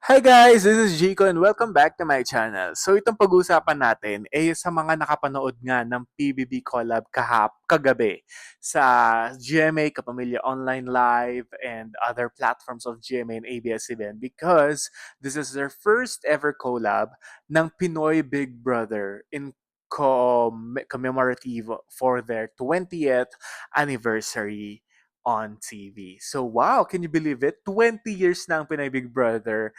Hi guys, this is Jico and welcome back to my channel. So itong pag-uusapan natin ay sa mga nakapanood nga ng PBB collab kagabi sa GMA, Kapamilya Online Live, and other platforms of GMA and ABS-CBN because this is their first ever collab ng Pinoy Big Brother in commemorative for their 20th anniversary on TV. So wow, can you believe it? 20 years na ang Pinay Big Brother.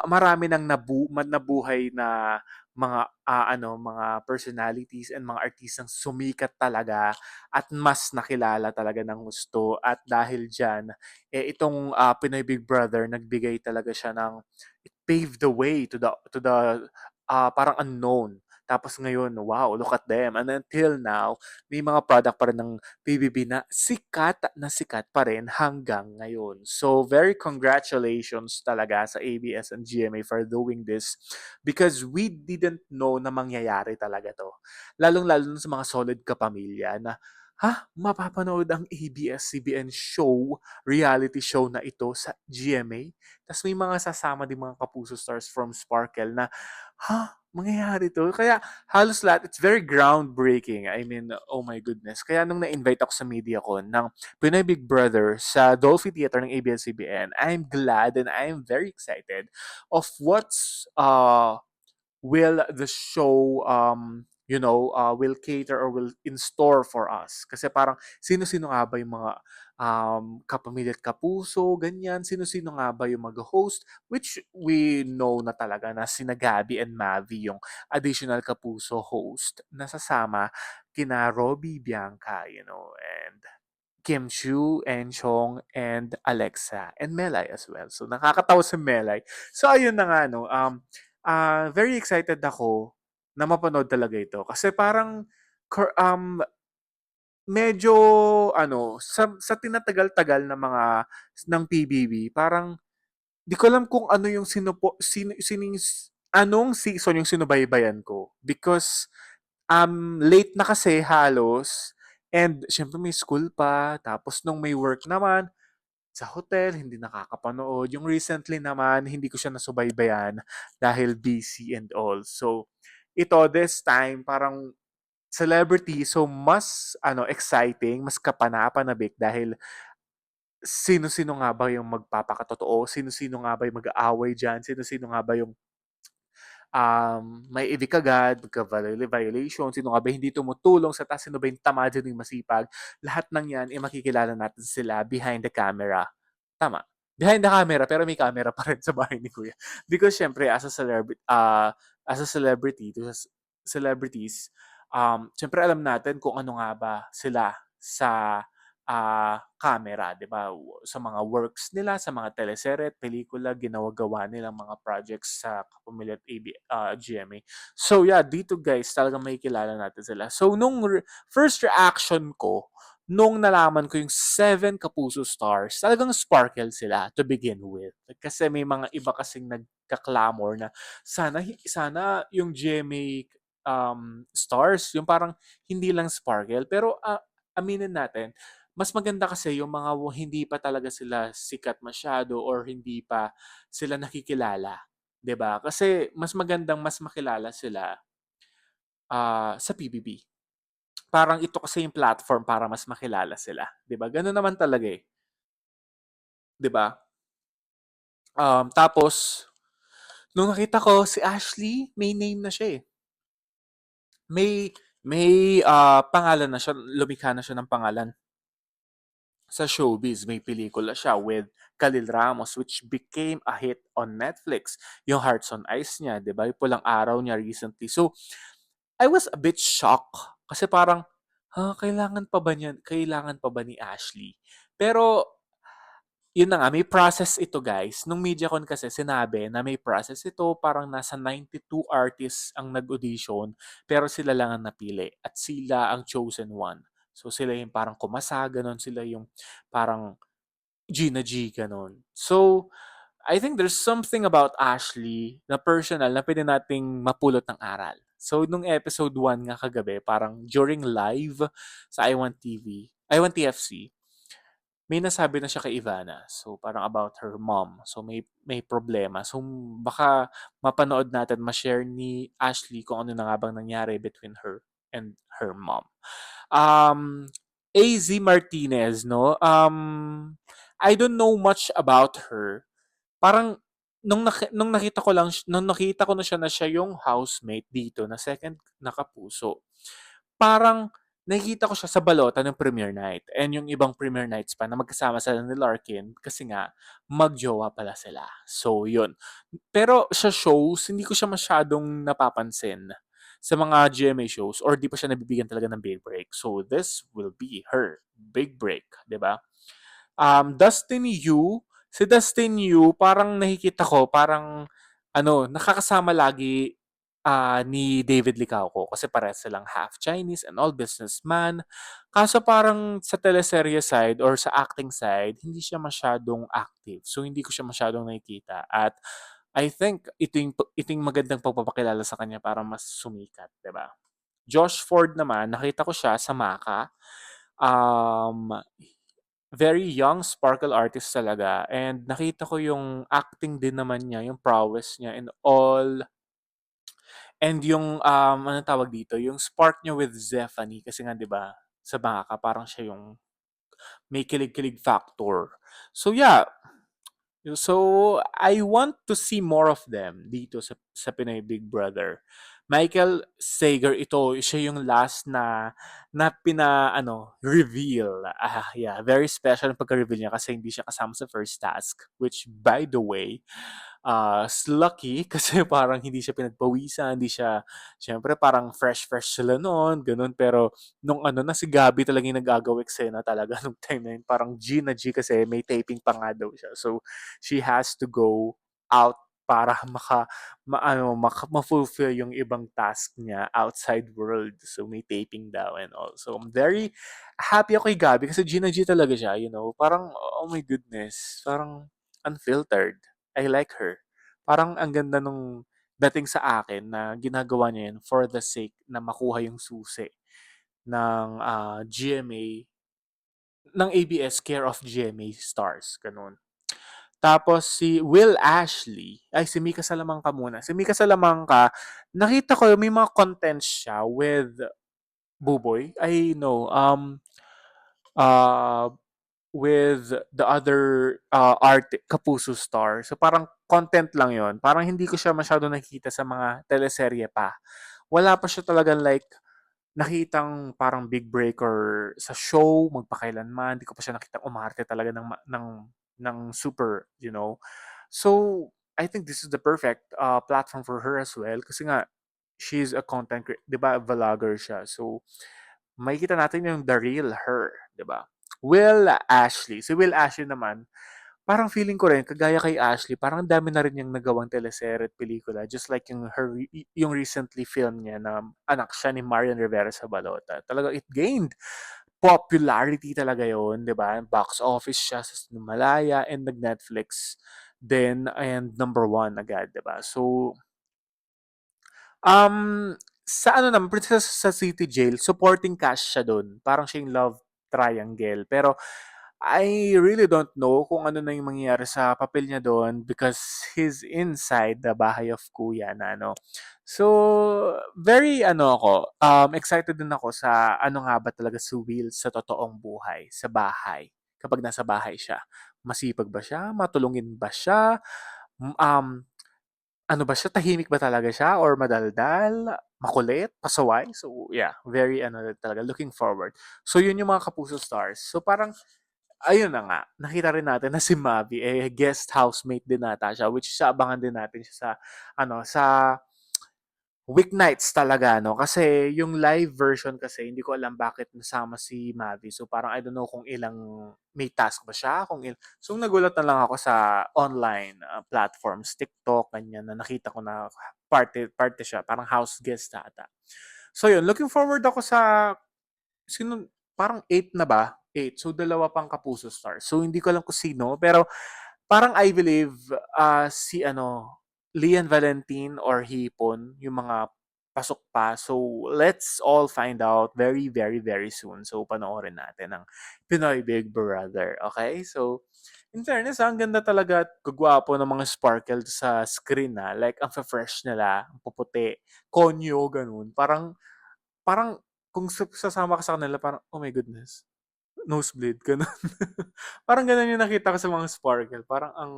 Marami ng nabuhay na mga personalities and mga artistang sumikat talaga at mas nakilala talaga ng gusto at dahil diyan itong Pinoy Big Brother nagbigay talaga siya ng it paved the way to the parang unknown. Tapos ngayon, wow, look at them. And until now, may mga product pa rin ng PBB na sikat pa rin hanggang ngayon. So, very congratulations talaga sa ABS and GMA for doing this because we didn't know na mangyayari talaga to. Lalong-lalo na sa mga solid kapamilya na, mapapanood ang ABS-CBN show, reality show na ito sa GMA? Tapos may mga sasama din mga kapuso stars from Sparkle na, mangyayari to? Kaya halos lahat, it's very groundbreaking. I mean, oh my goodness. Kaya nung na-invite ako sa media ko ng Pinoy Big Brother sa Dolphy Theater ng ABS-CBN, I'm glad and I'm very excited of what's will the show will cater or will in store for us. Kasi parang sino-sino nga ba yung mga kapamilya at kapuso, ganyan. Sino-sino nga ba yung mag-host, which we know na talaga na sina Gabby and Mavi yung additional kapuso host na sasama kina Robbie Bianca, and Kim Chiu, Enchong, and Alexa, and Melay as well. So, nakakatawa si Melay. So, ayun na nga, no. Very excited ako na mapanood talaga ito. Kasi parang, medyo, sa tinatagal-tagal na mga, ng PBB, parang, di ko alam kung ano yung anong season yung sinubaybayan ko. Because, late na kasi halos, and syempre may school pa, tapos nung may work naman, sa hotel, hindi nakakapanood. Yung recently naman, hindi ko siya nasubaybayan dahil busy and all. So, ito, this time, parang celebrity, so mas exciting, mas kapanapanabik dahil sino-sino nga ba yung magpapakatotoo, sino-sino nga ba yung mag-aaway dyan, sino-sino nga ba yung may evict agad, violation, sino nga ba hindi tumutulong sa taas, sino ba yung tamad, sino yung masipag. Lahat ng yan, makikilala natin sila behind the camera. Tama. Behind the camera, pero may camera pa rin sa bahay ni Kuya. Because syempre, as a celebrity, celebrities, syempre alam natin kung ano nga ba sila sa camera, di ba? Sa mga works nila, sa mga teleserye, pelikula, ginagawa nilang mga projects sa Kapamilya at GMA. So yeah, dito guys, talagang makikilala natin sila. So nung first reaction ko, nung nalaman ko yung 7 Kapuso stars, talagang sparkle sila to begin with. Kasi may mga iba kasing nagka-clamor na sana yung GMA stars, yung parang hindi lang sparkle. Pero aminin natin, mas maganda kasi yung mga hindi pa talaga sila sikat masyado or hindi pa sila nakikilala. 'Di ba? Kasi mas magandang mas makilala sila sa PBB. Parang ito kasi yung platform para mas makilala sila, 'di ba? Gano'n naman talaga eh, 'di ba? Tapos nung nakita ko si Ashley, may name na siya eh. May pangalan na siya, lumikha na siya ng pangalan sa showbiz. May pelikula siya with Khalil Ramos which became a hit on Netflix. Yung Hearts on Ice niya, 'di ba? Yung Pulang Araw niya recently. So, I was a bit shocked kasi parang, kailangan pa ba niyan? Kailangan pa ba ni Ashley? Pero yun na nga, may process ito guys. Nung MediaCon kasi sinabi na may process ito, parang nasa 92 artists ang nag-audition, pero sila lang ang napili at sila ang chosen one. So sila yung parang kumasa, ganun. Sila yung parang Gina G, ganun. So, I think there's something about Ashley na personal na pwede nating mapulot ng aral. So, nung episode 1 nga kagabi, parang during live sa I Want TV, I Want TFC, may nasabi na siya kay Ivana. So, parang about her mom. So, may problema. So, baka mapanood natin, ma-share ni Ashley kung ano na nga bang nangyari between her and her mom. AZ Martinez, no? I don't know much about her. Parang nung nakita ko lang nung nakita ko na siya yung housemate dito na second na Kapuso. Parang nakikita ko siya sa balota ng premiere night and yung ibang premiere nights pa na magkasama sila ni Larkin kasi nga magjowa pala sila. So, yun. Pero sa shows, hindi ko siya masyadong napapansin sa mga GMA shows or di pa siya nabibigyan talaga ng big break. So, this will be her big break, di ba? Dustin Yu, si Dustin Yu, parang nakikita ko, parang, nakakasama lagi ni David Licauco kasi parehas silang half Chinese and all businessman. Kaso parang sa teleserye side or sa acting side, hindi siya masyadong active. So, hindi ko siya masyadong nakikita. At I think ito yung magandang pagpapakilala sa kanya para mas sumikat, 'di ba? Josh Ford naman, nakita ko siya sa Maka. Um, Very young sparkle artist talaga and nakita ko yung acting din naman niya, yung prowess niya and all and yung ano tawag dito, yung spark niya with Zephanie kasi nga 'di ba, sa Maka parang siya yung may kilig-kilig factor. So yeah, so, I want to see more of them dito sa Pinoy Big Brother. Michael Sager, ito, siya yung last na reveal. Yeah, very special ang pagka-reveal niya kasi hindi siya kasama sa first task. Which, by the way, lucky kasi parang hindi siya pinagpawisan, hindi siya, syempre parang fresh-fresh sila noon, ganun. Pero nung na si Gabby talaga yung nag-agaw eksena talaga nung time na yun. Parang G na G kasi may taping pa nga daw siya. So, she has to go out para ma-fulfill yung ibang task niya outside world. So, may taping daw and all. So, I'm very happy ako kay Gabby kasi G na G talaga siya, Parang, oh my goodness, parang unfiltered. I like her. Parang ang ganda nung dating sa akin na ginagawa niya yun for the sake na makuha yung susi ng GMA, ng ABS Care of GMA Stars. Ganun. Tapos si Will Ashley, ay si Mika Salamanca muna. Si Mika Salamanca, nakita ko may mga contents siya with Buboy. I know, uh, with the other art Kapuso star. So parang content lang yon. Parang hindi ko siya masyado nakikita sa mga teleserye pa. Wala pa siya talagang like nakitang parang big break or sa show magpakailanman. Hindi ko pa siya nakitang umarte talaga ng super. So I think this is the perfect platform for her as well kasi nga she's a content 'di ba vlogger siya. So makikita natin yung the real her, 'di ba? Will Ashley. Si Will Ashley naman, parang feeling ko rin kagaya kay Ashley, parang ang dami na rin niyang nagawang teleserye at pelikula just like yung recently film niya na anak siya ni Marian Rivera sa Balota. Talaga it gained popularity talaga yon, 'di ba? Box office siya sa Malaya and nag-Netflix then and number one agad, 'di ba? So sa ano naman, Princess sa City Jail, supporting cast siya dun. Parang siya yung love triangle. Pero I really don't know kung ano na yung mangyayari sa papel niya doon because he's inside the bahay of Kuya na ano. So, very excited din ako sa ano nga ba talaga si Will sa totoong buhay, sa bahay. Kapag nasa bahay siya. Masipag ba siya? Matulungin ba siya? Ano ba siya, tahimik ba talaga siya or madaldal, makulit, pasaway? So, yeah, very talaga, looking forward. So, yun yung mga Kapuso Stars. So, parang, ayun na nga, nakita rin natin na si Mavi, guest housemate din nata siya, which is abangan din natin siya sa weeknights talaga, no? Kasi yung live version kasi, hindi ko alam bakit nasama si Mavi. So, parang I don't know kung may task ba siya, so, nagulat na lang ako sa online platforms, TikTok, ganyan, na nakita ko na parte siya, parang house guest ata. So, yun, looking forward ako sa, parang 8 na ba? 8. So, dalawa pang Kapuso Stars. So, hindi ko alam kung sino, pero parang I believe si Lian Valentin or Hipon, yung mga pasok pa. So, let's all find out very, very, very soon. So, panoorin natin ang Pinoy Big Brother. Okay? So, in fairness, ang ganda talaga at gagwapo ng mga sparkle sa screen na. Like, ang fresh nila, ang puputi, konyo, ganun. Parang, kung sasama ka sa kanila, parang, oh my goodness, nosebleed, ganun. Parang ganun yung nakita ko sa mga sparkle. Parang ang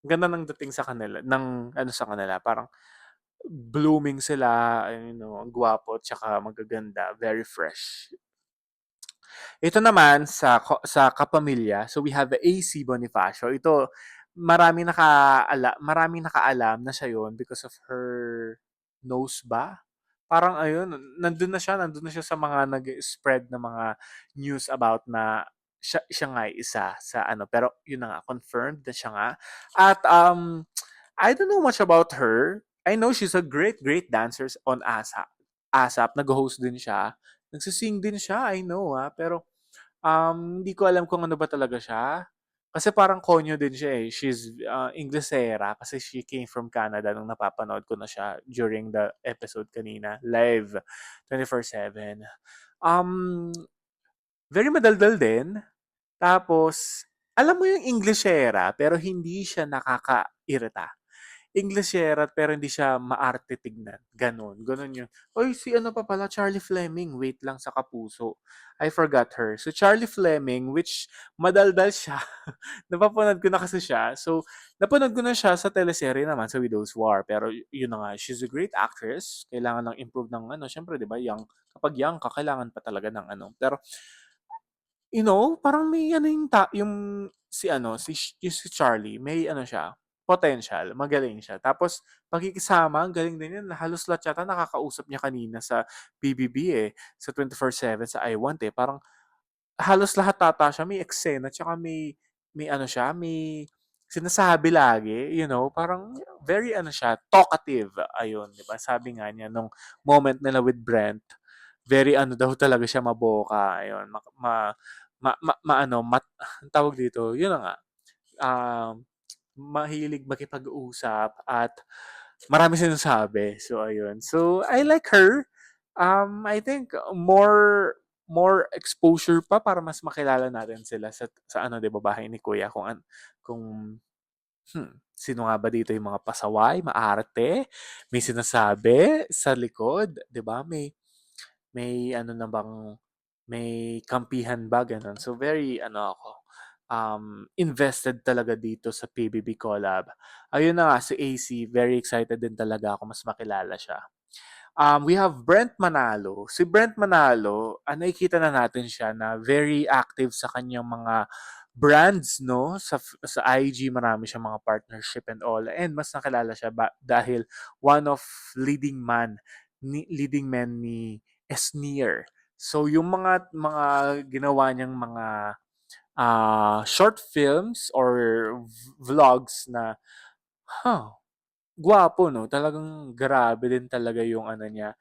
ganda ng dating sa kanila, ng ano sa kanila, parang blooming sila, ang gwapo, tsaka magaganda, very fresh. Ito naman sa kapamilya, so we have AC Bonifacio. Ito maraming nakaalam na siya 'yon because of her nose ba? Parang ayun, nandun na siya sa mga nag-spread na mga news about na siya nga ay isa sa ano, pero yun na nga, confirmed na siya nga. At I don't know much about her. I know she's a great, great dancer on ASAP. Nag-host din siya. Nagsising din siya, I know pero hindi ko alam kung ano ba talaga siya. Kasi parang konyo din siya eh. She's Inglesera kasi she came from Canada nung napapanood ko na siya during the episode kanina. Live, 24/7. Um, Very madaldal din. Tapos, alam mo yung Inglesera pero hindi siya nakakairita. Englishera pero hindi siya maarte tignan. Ganon. Ganon yun. Oy, si ano pa pala, Charlie Fleming. Wait lang sa kapuso. I forgot her. So, Charlie Fleming, which madaldal siya. Napapanood ko na kasi siya. So, napanood ko na siya sa teleserye naman sa Widow's War. Pero yun na nga, she's a great actress. Kailangan lang improve ng ano. Siyempre, di ba, kapag young ka, kailangan pa talaga ng ano. Pero parang may ano yung si Charlie, may ano siya, potential, magaling siya. Tapos pakikisama, ang galing din yun. Halos lahat yata nakakausap niya kanina sa PBB sa 24/7 sa I Want Parang halos lahat tata siya may eksena tsaka may ano siya, may sinasabi lagi, parang very ano siya, talkative. Ayun, 'di ba? Sabi nga niya nung moment nila with Brent, very ano daw talaga siya maboka, ayun. Ma, ma, ano, ang tawag dito, yun na nga. Um, Mahilig makipag-usap at marami sinasabi. So ayun. So I like her. I think more exposure pa para mas makilala natin sila sa ano 'di ba bahay ni Kuya kung sino nga ba dito yung mga pasaway, maarte, may sinasabi sa likod, 'di ba? May ano na bang may kampihan ba ganun. So very ano ako invested talaga dito sa PBB collab. Ayun na nga si AC, very excited din talaga ako mas makilala siya. We have Brent Manalo. Si Brent Manalo, nakikita na natin siya na very active sa kanyang mga brands, no? Sa IG, marami siyang mga partnership and all. And mas nakilala siya dahil one of leading men ni Esneer. So, yung mga ginawa niyang mga short films or vlogs na, huh, gwapo 'no, talagang grabe din talaga yung ano niya,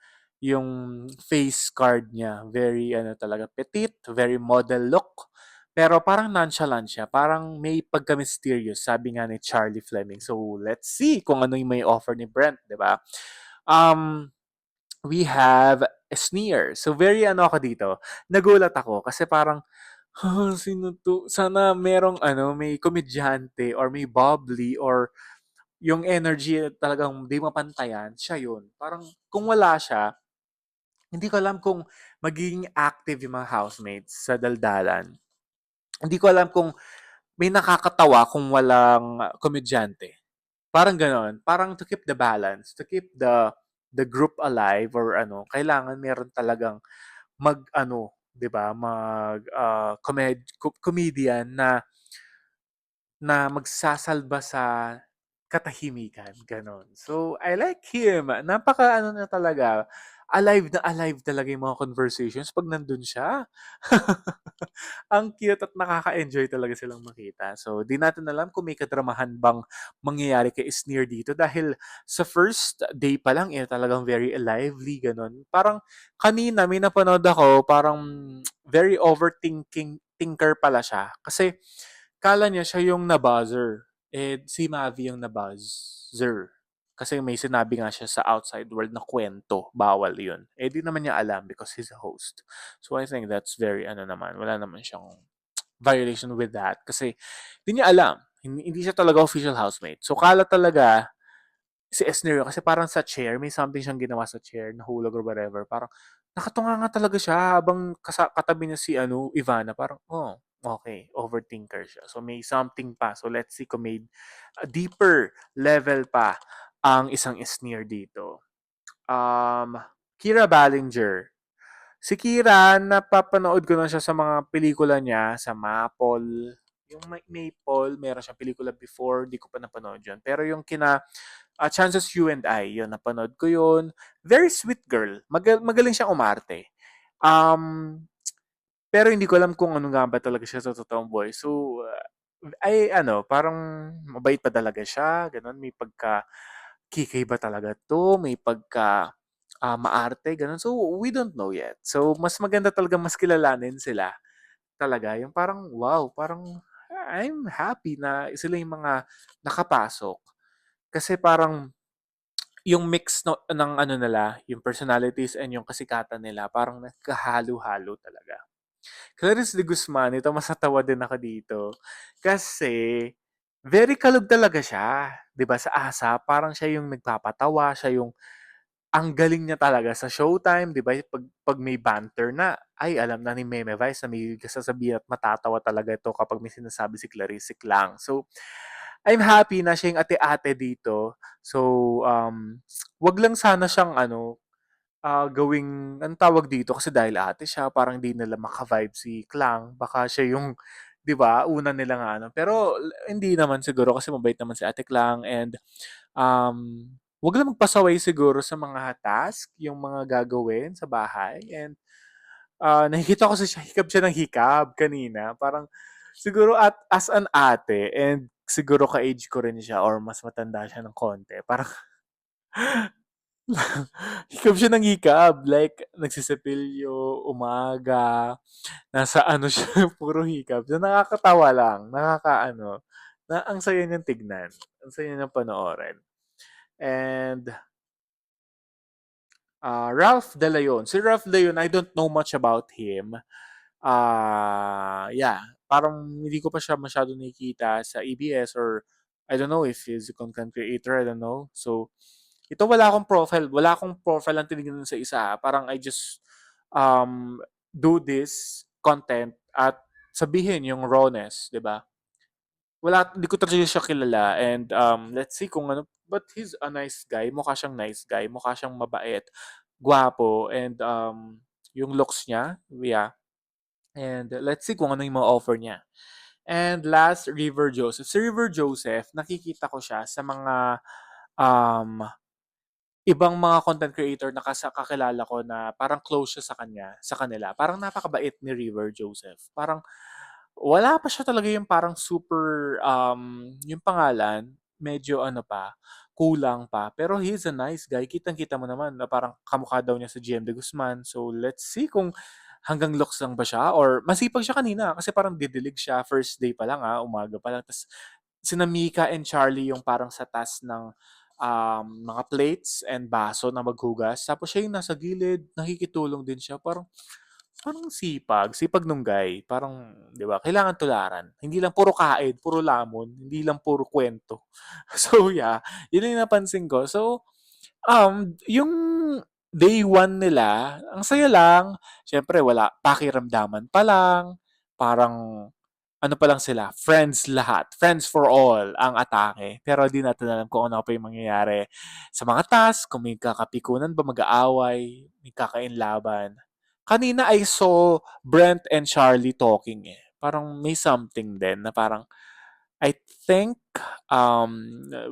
yung face card niya. Very ano talaga, petite, very model look. Pero parang nonchalant siya, parang may pagka-mysterious, sabi nga ni Charlie Fleming. So, let's see kung ano yung may offer ni Brent, 'di ba? Um, we have Sneer. So, very ano ako dito, nagulat ako kasi parang, sino 'to? Sana merong ano, may komedyante or may bubbly or yung energy talagang di mapantayan, siya yun. Parang kung wala siya, hindi ko alam kung magiging active yung mga housemates sa daldalan. Hindi ko alam kung may nakakatawa kung walang komedyante. Parang gano'n. Parang to keep the balance, to keep the group alive or ano, kailangan meron talagang mag-ano, 'di ba, comedian na magsasalba sa katahimikan, gano'n. So, I like him. Napaka-ano na talaga, alive talaga yung mga conversations 'pag nandun siya. Ang cute at nakaka-enjoy talaga silang makita. So, di natin alam kung may kadramahan bang mangyayari kay Sneer dito dahil sa first day pa lang, talagang very lively, gano'n. Parang kanina may napanood ako, parang very overthinking thinker pala siya. Kasi kala niya siya yung na-buzzer. Si Mavi yung na-buzzer. Kasi may sinabi nga siya sa outside world na kwento, bawal yun. Eh di naman niya alam because he's a host. So I think that's very ano naman, wala naman siyang violation with that kasi hindi niya alam. Hindi siya talaga official housemate. So kala talaga si Esner kasi parang sa chair, may something siyang ginawa sa chair, nahulog or whatever. Parang nakatunga nga talaga siya habang katabi niya si Ivana. Parang, oh, okay, overthinker siya. So may something pa. So let's see kung may deeper level pa ang isang Esner dito. Um, Kira Ballinger. Si Kira, napapanood ko na siya sa mga pelikula niya, sa Maple. Yung Maple, meron siyang pelikula before, di ko pa napanood yun. Pero yung Chances You and I, yun, napanood ko yun. Very sweet girl. Magaling siyang umarte. Um, pero hindi ko alam kung ano nga ba talaga siya sa totoong buhay. So, ay ano, parang mabait pa talaga siya. Ganun, may pagka kikay ba talaga to? May pagka maarte, ganun. So, we don't know yet. So, mas maganda talaga mas kilalanin sila talaga. Yung parang, wow, parang I'm happy na sila yung mga nakapasok. Kasi parang yung mix no, ng ano nila, yung personalities and yung kasikatan nila, parang nagkahalo-halo talaga. Clarice de Guzman, ito masatawa din ako dito. Kasi, very kalog talaga siya. 'Di ba sa ASA, parang siya yung nagpapatawa, siya yung ang galing niya talaga sa showtime, 'di ba? Pag may banter na, ay alam na ni Meme Vice na may sasabihin at matatawa talaga ito kapag may sinasabi si Clarice lang. So, I'm happy na siya yung ate-ate dito. So, wag lang sana siyang gawing, anong tawag dito, kasi dahil ate siya, parang di nila maka-vibe si Klang. Baka siya yung, di ba, una nila nga ano. Pero hindi naman siguro kasi mabait naman si Ate Klang and wag lang magpasaway siguro sa mga task, yung mga gagawin sa bahay. And nakikita ko siya, hikab siya ng hikab kanina. Parang siguro at as an ate and siguro ka-age ko rin siya or mas matanda siya ng konti. Parang hikab siya ng hikab. Like, nagsisipilyo, umaga, nasa ano siya, puro hikab. So, nakakatawa lang. Nakakaano. Ang saya niyang tignan. Ang saya niyang panoorin. And Ralph De Leon. Si Ralph De Leon, I don't know much about him. Yeah, parang hindi ko pa siya masyado nakikita sa EBS or I don't know if he's a content creator, I don't know. So, ito wala akong profile ang tinignan sa isa. Parang I just um, do this content at sabihin yung rawness, di ba? Hindi ko talaga siya kilala and let's see kung ano, but he's a nice guy, mukha siyang nice guy, mukha siyang mabait, gwapo, and yung looks niya, yeah. And let's see kung ano yung mga offer niya. And last, River Joseph. Si River Joseph, nakikita ko siya sa mga um, ibang mga content creator na kakilala ko na parang close siya sa kanila. Parang napakabait ni River Joseph. Parang wala pa siya talaga yung parang super, yung pangalan, medyo ano pa, kulang pa. Pero he's a nice guy. Kitang-kita mo naman na parang kamukha daw niya sa GM de Guzman. So, let's see kung hanggang looks lang ba siya or masipag siya kanina kasi parang didilig siya first day pa lang umaga pa lang. Tapos sina Mika and Charlie yung parang sa taas ng mga plates and baso na maghugas. Tapos siya yung nasa gilid, nakikitulong din siya. Parang sipag nung guy. Parang, 'di ba, kailangan tularan. Hindi lang puro kain, puro lamon, hindi lang puro kwento. So, yeah, yun yung napansin ko. So, yung day one nila, ang saya lang. Siyempre, wala, pakiramdaman pa lang. Parang, ano pa lang sila, friends lahat. Friends for all ang atake. Pero di natin alam kung ano pa yung mangyayari sa mga task, kung may kakapikunan ba, mag-aaway, may kakainlaban. Kanina I saw Brent and Charlie talking Parang may something din na parang I think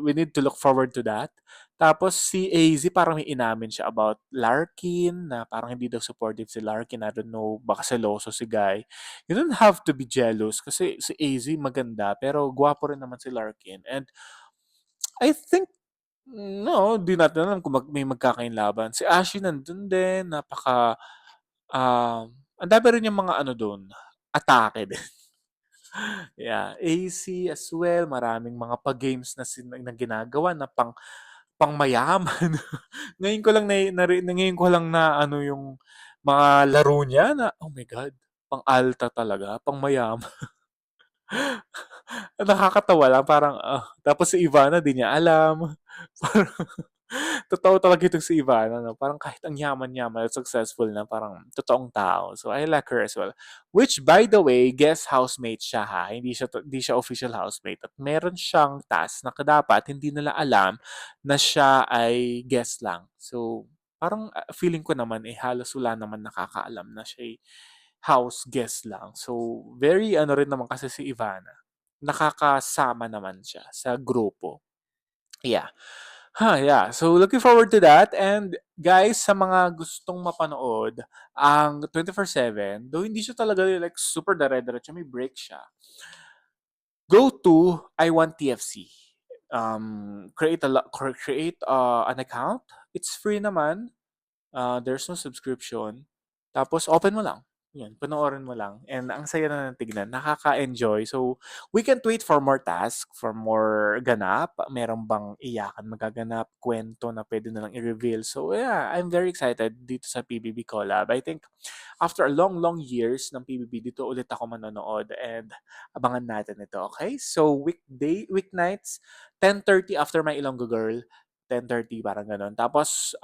we need to look forward to that. Tapos si AZ parang may inamin siya about Larkin na parang hindi daw supportive si Larkin. I don't know, baka seloso si Guy. You don't have to be jealous kasi si AZ maganda pero gwapo rin naman si Larkin. And I think no, di natin alam kung may magkakainlaban. Si Ashley nandun din, ang dami rin yung mga ano dun, atake din. Yeah, AC as well, maraming mga pa-games na ginagawa na pangmayaman. Ngayon ko lang ngayon ko lang na ano yung mga laro niya na, oh my God, pang-alta talaga, pangmayaman. Nakakatawa lang parang, tapos si Ivana di niya alam. Parang totoo talaga itong si Ivana 'no, parang kahit ang yaman-yaman at successful na parang totoong tao. So, I like her as well. Which by the way, guest housemate siya ha, hindi siya official housemate at meron siyang task na dapat hindi nila alam na siya ay guest lang. So, parang, feeling ko naman, eh, halos wala naman nakakaalam na siya'y house guest lang. So, very ano rin naman kasi si Ivana, nakakasama naman siya sa grupo. Yeah. Yeah. So, looking forward to that. And guys, sa mga gustong mapanood ang 24/7, though hindi siya talaga like super dire-diretso, may break siya. Go to I Want TFC. Create an account. It's free naman. There's no subscription. Tapos open mo lang. Yan, panoorin mo lang. And ang saya na ng tignan. Nakaka-enjoy. So, we can't wait for more tasks, for more ganap. Meron bang iyakan magaganap, kwento na pwede na lang i-reveal. So, yeah, I'm very excited dito sa PBB Collab. I think after a long, long years ng PBB, dito ulit ako manonood and abangan natin ito, okay? So, weeknights, 10:30 after my Ilonggo Girl, 10:30 parang gano'n. Tapos,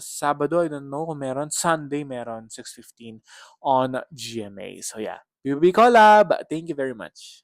Sabado, I don't know kung meron. Sunday, meron 6:15 on GMA. So, yeah. PBB Collab. Thank you very much.